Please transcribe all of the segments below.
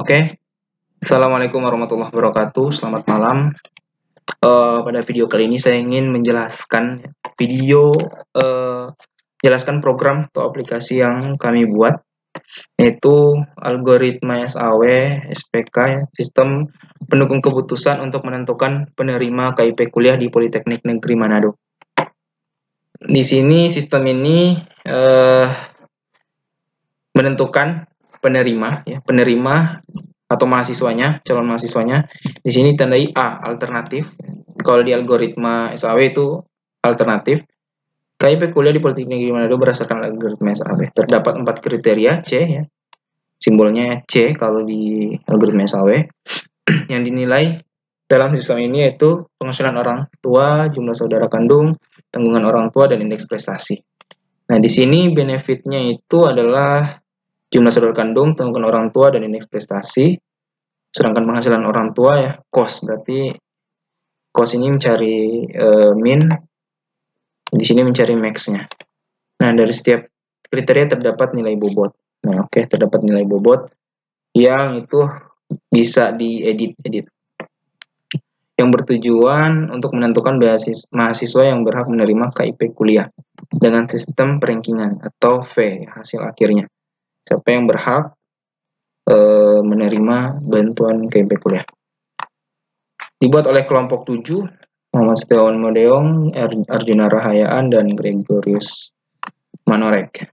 Oke, Assalamualaikum warahmatullahi wabarakatuh. Selamat malam. Pada video kali ini saya ingin menjelaskan jelaskan program atau aplikasi yang kami buat, yaitu algoritma SAW SPK, sistem pendukung keputusan untuk menentukan penerima KIP kuliah di Politeknik Negeri Manado. Di sini sistem ini menentukan penerima atau mahasiswanya, calon mahasiswanya. Di sini tandai A, alternatif. Kalau di algoritma SAW itu alternatif. KIP kuliah di Politeknik Negeri Manado berdasarkan algoritma SAW. Terdapat 4 kriteria C, ya. Simbolnya C kalau di algoritma SAW. Yang dinilai dalam sistem ini yaitu penghasilan orang tua, jumlah saudara kandung, tanggungan orang tua, dan indeks prestasi. Nah, di sini benefitnya itu adalah jumlah saudara kandung, tanggungan orang tua, dan indeks prestasi. Sedangkan penghasilan orang tua ya, cost, berarti cost ini mencari min, di sini mencari max-nya. Nah, dari setiap kriteria terdapat nilai bobot. Nah, oke, terdapat nilai bobot yang itu bisa diedit. Yang bertujuan untuk menentukan mahasiswa yang berhak menerima KIP kuliah dengan sistem perankingan atau V, hasil akhirnya. Siapa yang berhak menerima bantuan KIP kuliah. Dibuat oleh kelompok 7, Muhammad Setiawan Modeong, Arjuna Rahayaan, dan Gregorius Manorek.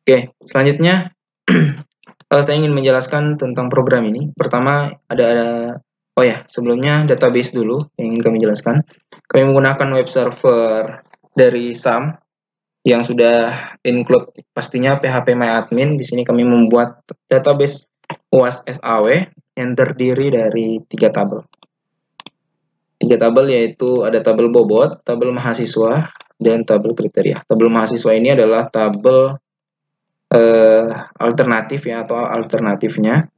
Oke, selanjutnya saya ingin menjelaskan tentang program ini. Pertama sebelumnya database dulu yang ingin kami jelaskan. Kami menggunakan web server dari SAM yang sudah include pastinya phpMyAdmin. Di sini kami membuat database UAS SAW yang terdiri dari 3 tabel. 3 tabel yaitu ada tabel bobot, tabel mahasiswa, dan tabel kriteria. Tabel mahasiswa ini adalah tabel alternatif ya, atau alternatifnya.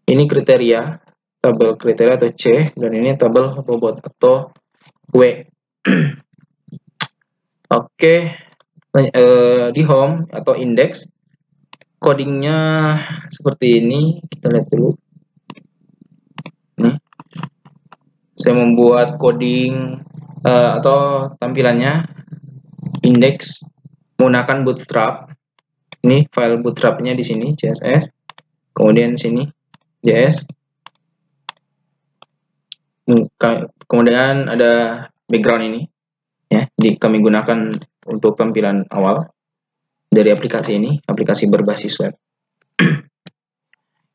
Ini kriteria, tabel kriteria atau C, dan ini tabel bobot atau W. Oke. Di home atau index, codingnya seperti ini. Kita lihat dulu. Nih, saya membuat coding atau tampilannya index menggunakan Bootstrap. Ini file Bootstrapnya di sini CSS, kemudian sini JS, kemudian ada background ini ya, kami gunakan untuk tampilan awal dari aplikasi ini, aplikasi berbasis web.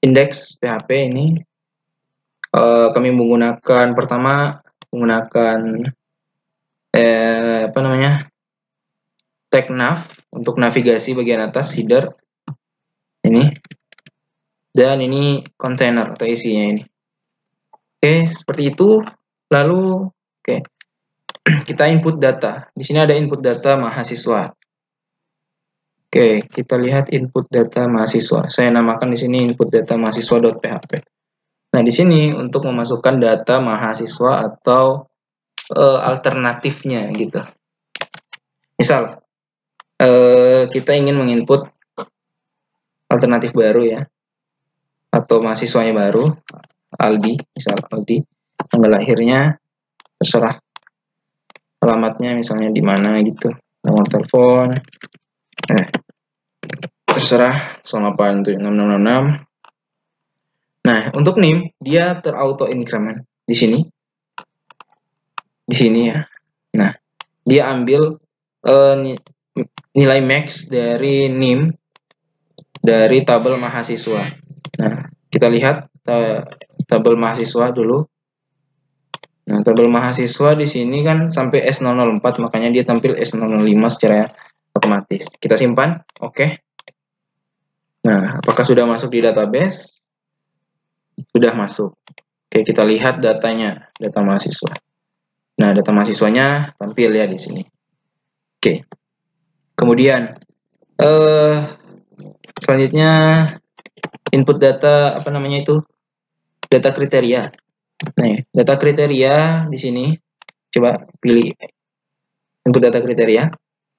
Indeks PHP ini kami pertama menggunakan tag nav untuk navigasi bagian atas, header ini, dan ini kontainer atau isinya ini. Oke, seperti itu. Lalu kita input data. Di sini ada input data mahasiswa. Oke, kita lihat input data mahasiswa. Saya namakan di sini input data mahasiswa.php. Nah, di sini untuk memasukkan data mahasiswa atau alternatifnya gitu. Misal kita ingin menginput alternatif baru ya, atau mahasiswanya baru, Aldi, misal Aldi, tanggal lahirnya terserah, alamatnya misalnya di mana gitu, nomor telepon, terserah 087666. Nah, untuk NIM dia terauto increment di sini ya. Nah, dia ambil nilai max dari NIM dari tabel mahasiswa. Nah, kita lihat tabel mahasiswa dulu. Nah, tabel mahasiswa di sini kan sampai S004, makanya dia tampil S005 secara otomatis. Kita simpan, oke. Nah, apakah sudah masuk di database? Sudah masuk. Oke, kita lihat datanya, data mahasiswa. Nah, data mahasiswanya tampil ya di sini. Oke. Kemudian selanjutnya input data data kriteria. Nah, data kriteria di sini coba pilih input data kriteria.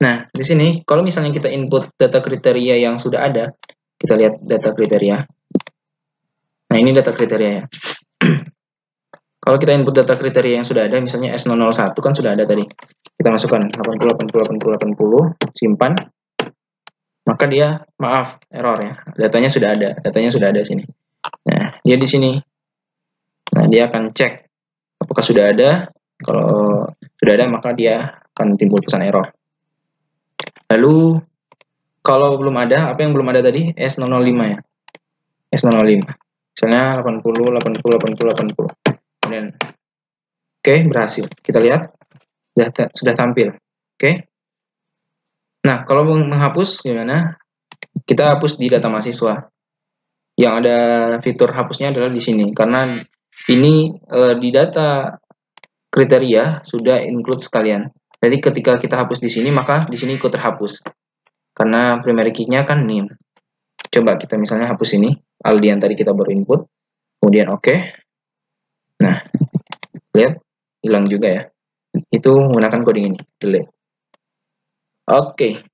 Nah, di sini kalau misalnya kita input data kriteria yang sudah ada, kita lihat data kriteria. Nah, ini data kriteria ya. Kalau kita input data kriteria yang sudah ada, misalnya S001 kan sudah ada tadi. Kita masukkan 80, 80, 80, 80, simpan. Maka dia, maaf, error ya. Datanya sudah ada sini. Nah, dia di sini. Nah, dia akan cek apakah sudah ada. Kalau sudah ada, maka dia akan timbul pesan error. Lalu, kalau belum ada, apa yang belum ada tadi? S005 ya. S005. Misalnya 80, 80, 80, 80. Kemudian, oke, berhasil. Kita lihat, sudah tampil. Oke. Nah, kalau menghapus gimana? Kita hapus di data mahasiswa. Yang ada fitur hapusnya adalah di sini. Karena ini di data kriteria sudah include sekalian. Jadi ketika kita hapus di sini, maka di sini ikut terhapus. Karena primary key-nya kan NIM. Coba kita misalnya hapus ini. Aldi yang tadi kita baru input. Kemudian oke. Nah, lihat, hilang juga ya. Itu menggunakan coding ini, delete. Oke.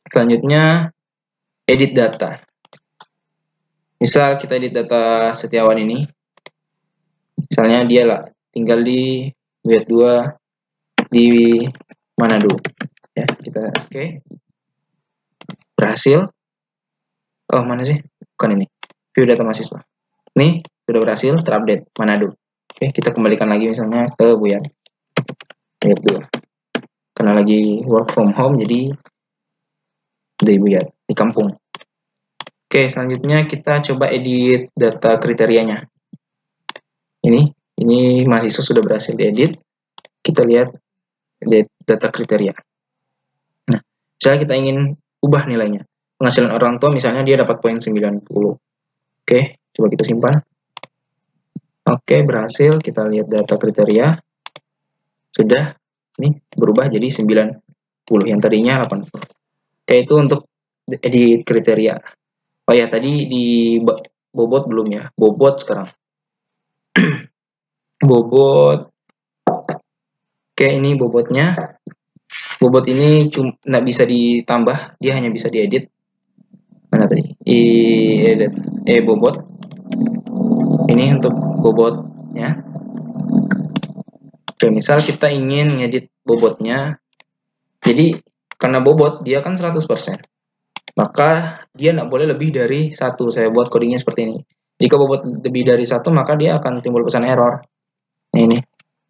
Selanjutnya, edit data. Misal kita edit data Setiawan ini. Misalnya dia lah, tinggal di Buyat 2 di Manado. Ya, kita oke. Berhasil. Oh, mana sih? Bukan ini. View data mahasiswa. Nih, sudah berhasil terupdate Manado. Oke, kita kembalikan lagi misalnya ke Buyat 2. Karena lagi work from home, jadi di Buyat, di kampung. Oke, selanjutnya kita coba edit data kriterianya. Ini mahasiswa sudah berhasil diedit. Kita lihat data kriteria. Nah, misalnya kita ingin ubah nilainya. Penghasilan orang tua misalnya dia dapat poin 90. Oke, coba kita simpan. Oke, berhasil. Kita lihat data kriteria. Sudah, nih berubah jadi 90. Yang tadinya 80. Oke, itu untuk edit kriteria. Oh ya, tadi di bobot belum ya. Bobot sekarang. Bobot. Oke, ini bobotnya. Bobot ini cuma nggak bisa ditambah, dia hanya bisa diedit. Mana tadi? Edit. Bobot. Ini untuk bobotnya. Oke, misal kita ingin ngedit bobotnya. Jadi, karena bobot dia kan 100%. Maka dia nggak boleh lebih dari 1. Saya buat codingnya seperti ini. Jika bobot lebih dari 1, maka dia akan timbul pesan error. Nah, ini.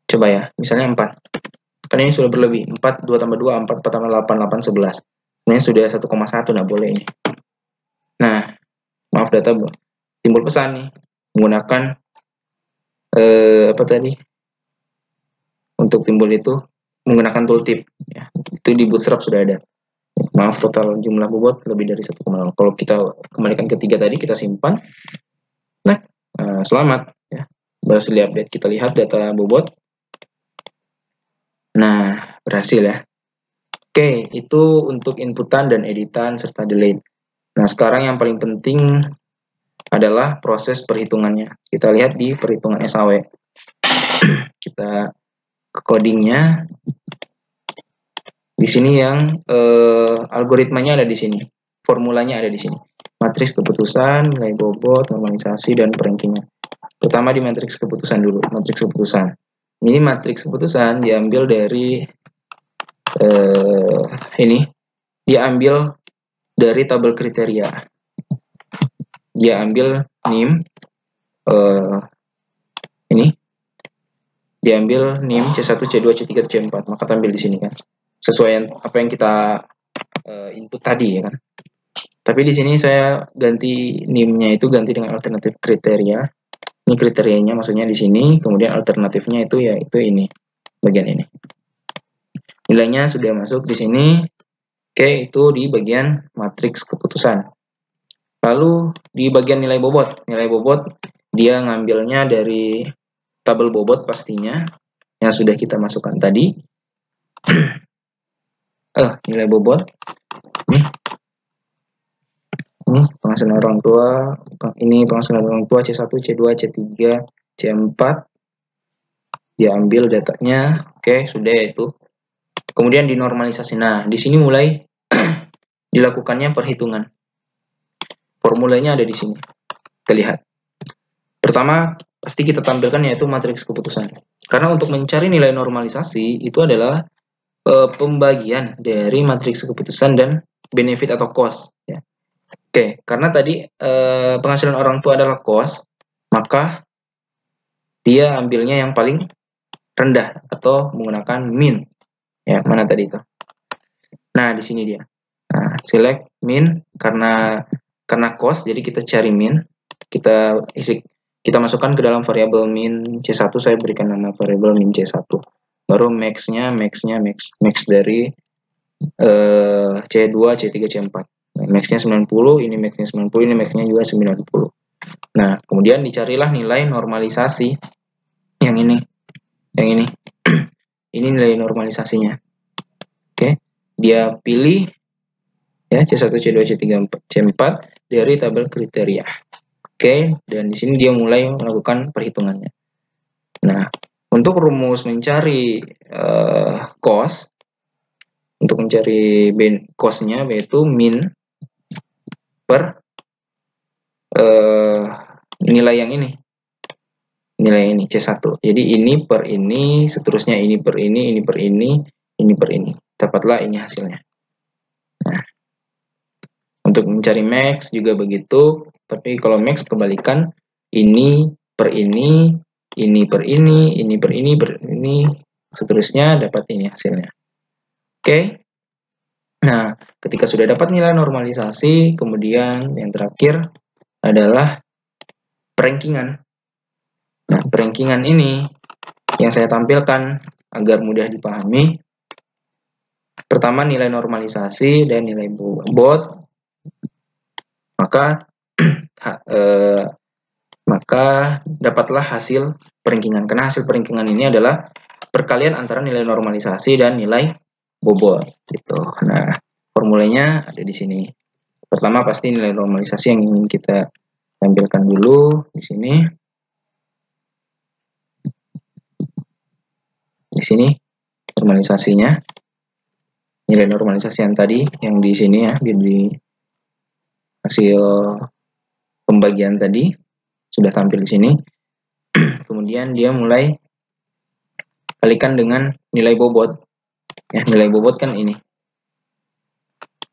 Coba ya, misalnya 4. Karena ini sudah berlebih. 4, 2 tambah 2, 4, 4 tambah 8, 8, 11. Ini sudah 1,1, nggak boleh ini. Nah, maaf data, timbul pesan nih. Menggunakan, apa tadi? Untuk timbul itu, menggunakan tooltip. Ya, itu di Bootstrap sudah ada. Maaf, total jumlah bobot lebih dari 1,0. Kalau kita kembalikan ke 3 tadi, kita simpan. Nah, selamat. Ya. Berhasil diupdate. Kita lihat data bobot. Nah, berhasil ya. Oke, itu untuk inputan dan editan serta delete. Nah, sekarang yang paling penting adalah proses perhitungannya. Kita lihat di perhitungan SAW. Kita ke codingnya. Di sini yang algoritmanya ada di sini. Formulanya ada di sini. Matriks keputusan, nilai bobot, normalisasi, dan peranking-nya. Pertama di matriks keputusan dulu. Matriks keputusan. Ini matriks keputusan diambil dari ini. Dia ambil dari tabel kriteria. Dia ambil NIM. Ini. Diambil NIM C1, C2, C3, C4. Maka tampil di sini kan. Sesuai apa yang kita input tadi ya kan. Tapi di sini saya ganti NIM-nya itu ganti dengan alternatif kriteria. Ini kriterianya maksudnya di sini, kemudian alternatifnya itu yaitu ini, bagian ini. Nilainya sudah masuk di sini. Oke, itu di bagian matriks keputusan. Lalu di bagian nilai bobot. Nilai bobot dia ngambilnya dari tabel bobot pastinya yang sudah kita masukkan tadi. Nilai bobot. Ini penghasilan orang tua, ini penghasilan orang tua C1, C2, C3, C4. Dia ambil datanya. Oke, sudah itu. Kemudian dinormalisasi. Nah, di sini mulai dilakukannya perhitungan. Formulanya ada di sini. Kita lihat. Pertama, pasti kita tampilkan yaitu matriks keputusan. Karena untuk mencari nilai normalisasi itu adalah pembagian dari matriks keputusan dan benefit atau cost. Ya. Oke, karena tadi penghasilan orang tua adalah cost, maka dia ambilnya yang paling rendah atau menggunakan min. Ya, mana tadi itu? Nah, di sini dia. Nah, select min karena cost, jadi kita cari min. Kita masukkan ke dalam variabel min C1, saya berikan nama variabel min C1. Baru max dari C2, C3, C4. Max-nya 90, ini max-nya 90, ini max-nya juga 90. Nah, kemudian dicarilah nilai normalisasi yang ini. Yang ini. Ini nilai normalisasinya. Oke. Dia pilih ya C1, C2, C3, C4 dari tabel kriteria. Oke, dan di sini dia mulai melakukan perhitungannya. Nah, untuk rumus mencari cost, untuk mencari cost-nya yaitu min per nilai yang ini. Nilai ini C1. Jadi ini per ini, seterusnya ini per ini per ini per ini. Dapatlah ini hasilnya. Nah, untuk mencari max juga begitu, tapi kalau max kebalikan, ini per ini per ini per ini, seterusnya dapat ini hasilnya. Oke. Nah, ketika sudah dapat nilai normalisasi, kemudian yang terakhir adalah perankingan. Nah, perankingan ini yang saya tampilkan agar mudah dipahami. Pertama, nilai normalisasi dan nilai bobot. Maka dapatlah hasil perankingan. Karena hasil perankingan ini adalah perkalian antara nilai normalisasi dan nilai bobot. Gitu. Nah, formulanya ada di sini. Pertama pasti nilai normalisasi yang ingin kita tampilkan dulu di sini. Di sini normalisasinya. Nilai normalisasi yang tadi yang di sini ya, di hasil pembagian tadi sudah tampil di sini. Kemudian dia mulai kalikan dengan nilai bobot. Ya, nilai bobot kan ini.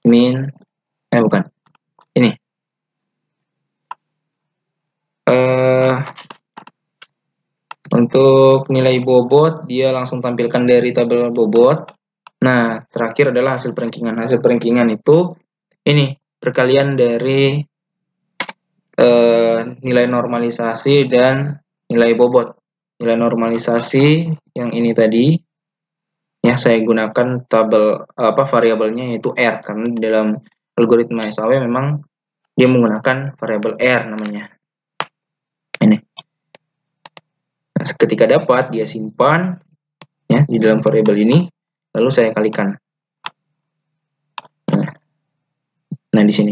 Min bukan. Ini. Untuk nilai bobot dia langsung tampilkan dari tabel bobot. Nah, terakhir adalah hasil perankingan. Hasil perankingan itu ini perkalian dari nilai normalisasi dan nilai bobot. Nilai normalisasi yang ini tadi ya saya gunakan tabel variabelnya yaitu R, karena di dalam algoritma SAW memang dia menggunakan variabel R namanya. Ini. Nah, ketika dapat dia simpan ya di dalam variabel ini, lalu saya kalikan. Nah, di sini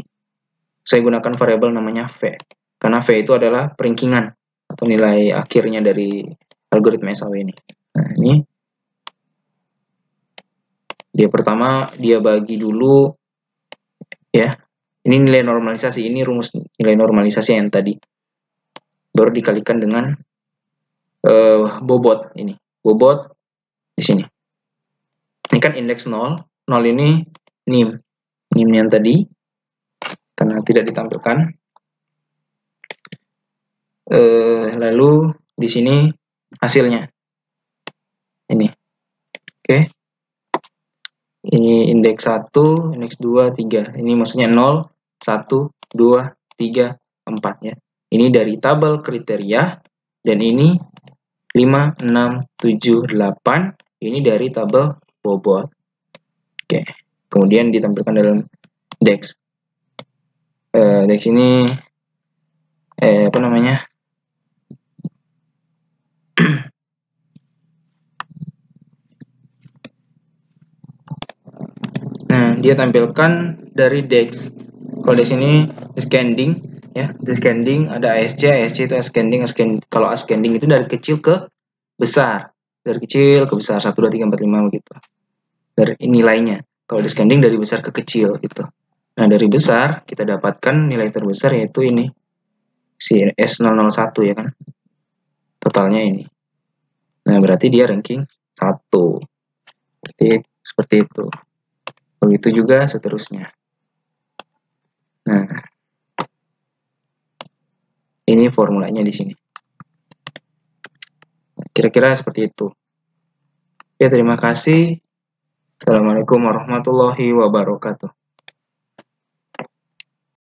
saya gunakan variabel namanya V, karena V itu adalah perankingan atau nilai akhirnya dari algoritma SAW ini. Nah, ini dia pertama dia bagi dulu ya. Ini nilai normalisasi, ini rumus nilai normalisasi yang tadi. Baru dikalikan dengan bobot ini. Bobot di sini. Ini kan indeks 0. 0 ini NIM. NIM yang tadi karena tidak ditampilkan. Lalu di sini hasilnya. Ini. Oke. Ini indeks 1, indeks 2, 3. Ini maksudnya 0, 1, 2, 3, 4 ya. Ini dari tabel kriteria dan ini 5, 6, 7, 8. Ini dari tabel bobot. Oke. Kemudian ditampilkan dalam DEX. DEX ini apa namanya? Nah, dia tampilkan dari DEX. Kalau di sini ascending ya, descending ada ASC itu ascending, kalau ascending itu dari kecil ke besar. Dari kecil ke besar 1 2 3 4 5 begitu. Dari nilainya. Kalau descending dari besar ke kecil gitu. Nah, dari besar kita dapatkan nilai terbesar yaitu ini. si S001 ya kan, totalnya ini. Nah, berarti dia ranking 1. Seperti itu. Begitu juga seterusnya. Nah, ini formulanya di sini. Kira-kira seperti itu. Ya, terima kasih. Assalamualaikum warahmatullahi wabarakatuh.